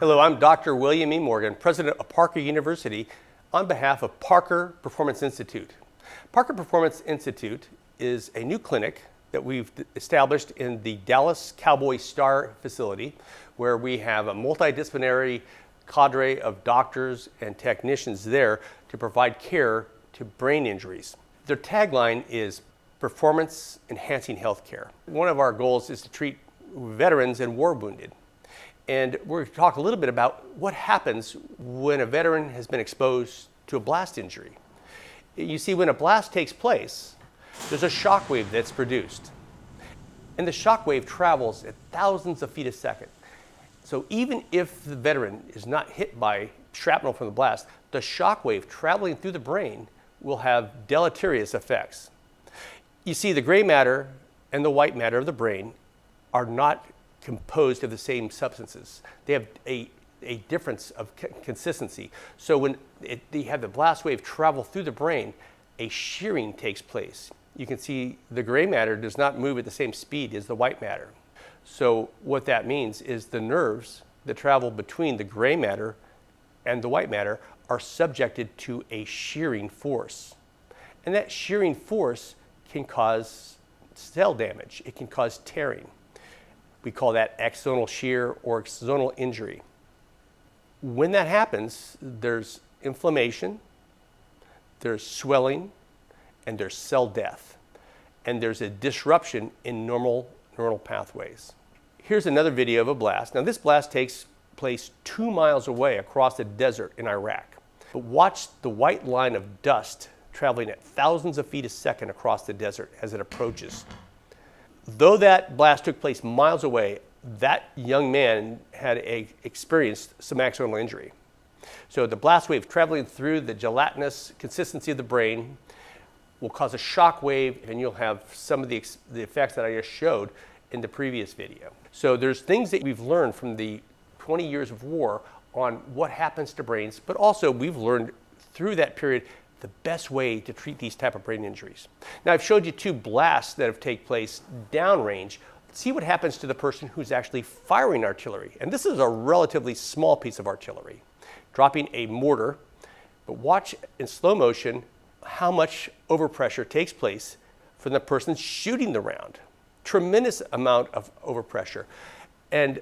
Hello, I'm Dr. William E. Morgan, president of Parker University, on behalf of Parker Performance Institute. Parker Performance Institute is a new clinic that we've established in the Dallas Cowboy Star facility, where we have a multidisciplinary cadre of doctors and technicians there to provide care to brain injuries. Their tagline is performance enhancing healthcare. One of our goals is to treat veterans and war wounded. And we're going to talk a little bit about what happens when a veteran has been exposed to a blast injury. You see, when a blast takes place, there's a shock wave that's produced. And the shock wave travels at thousands of feet a second. So even if the veteran is not hit by shrapnel from the blast, the shock wave traveling through the brain will have deleterious effects. You see, the gray matter and the white matter of the brain are not composed of the same substances. They have a difference of consistency. So when you have the blast wave travel through the brain, a shearing takes place. You can see the gray matter does not move at the same speed as the white matter. So what that means is the nerves that travel between the gray matter and the white matter are subjected to a shearing force. And that shearing force can cause cell damage. It can cause tearing. We call that axonal shear or axonal injury. When that happens, there's inflammation, there's swelling, and there's cell death. And there's a disruption in normal neuronal pathways. Here's another video of a blast. Now, this blast takes place 2 miles away across the desert in Iraq. But watch the white line of dust traveling at thousands of feet a second across the desert as it approaches. Though that blast took place miles away, that young man had experienced some axonal injury. So the blast wave traveling through the gelatinous consistency of the brain will cause a shock wave, and you'll have some of the effects that I just showed in the previous video. So there's things that we've learned from the 20 years of war on what happens to brains, but also we've learned through that period the best way to treat these type of brain injuries. Now, I've showed you 2 blasts that have taken place downrange. See what happens to the person who's actually firing artillery. And this is a relatively small piece of artillery, dropping a mortar. But watch in slow motion how much overpressure takes place from the person shooting the round. Tremendous amount of overpressure. And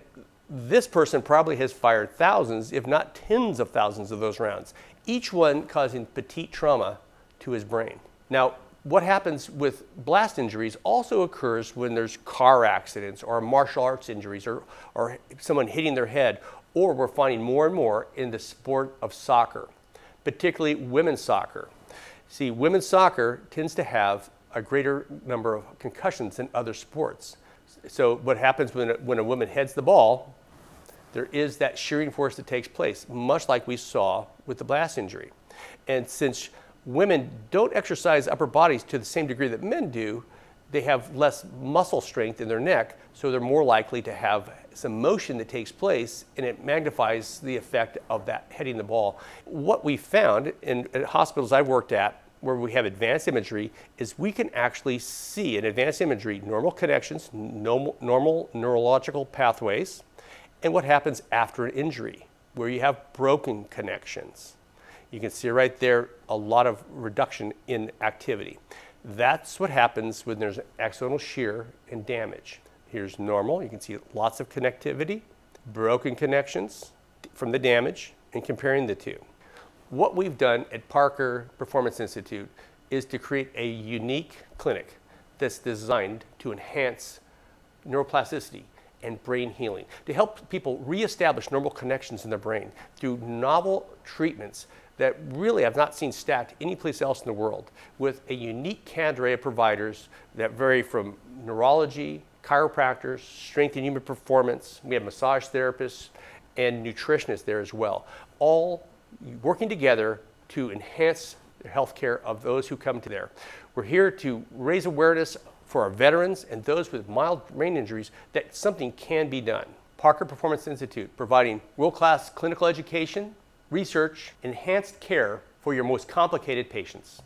this person probably has fired thousands, if not tens of thousands of those rounds, each one causing petite trauma to his brain. Now, what happens with blast injuries also occurs when there's car accidents or martial arts injuries or someone hitting their head, or we're finding more and more in the sport of soccer, particularly women's soccer. See, women's soccer tends to have a greater number of concussions than other sports. So what happens when a woman heads the ball, there is that shearing force that takes place, much like we saw with the blast injury. And since women don't exercise upper bodies to the same degree that men do, they have less muscle strength in their neck, so they're more likely to have some motion that takes place, and it magnifies the effect of that hitting the ball. What we found at hospitals I've worked at, where we have advanced imagery, is we can actually see in advanced imagery normal connections, normal neurological pathways, and what happens after an injury, where you have broken connections. You can see right there a lot of reduction in activity. That's what happens when there's axonal shear and damage. Here's normal. You can see lots of connectivity, broken connections from the damage, and comparing the two. What we've done at Parker Performance Institute is to create a unique clinic that's designed to enhance neuroplasticity and brain healing, to help people reestablish normal connections in their brain through novel treatments that really have not seen stacked anyplace else in the world, with a unique cadre of providers that vary from neurology, chiropractors, strength and human performance. We have massage therapists and nutritionists there as well, all working together to enhance the health care of those who come to there. We're here to raise awareness for our veterans and those with mild brain injuries that something can be done. Parker Performance Institute, providing world-class clinical education, research, enhanced care for your most complicated patients.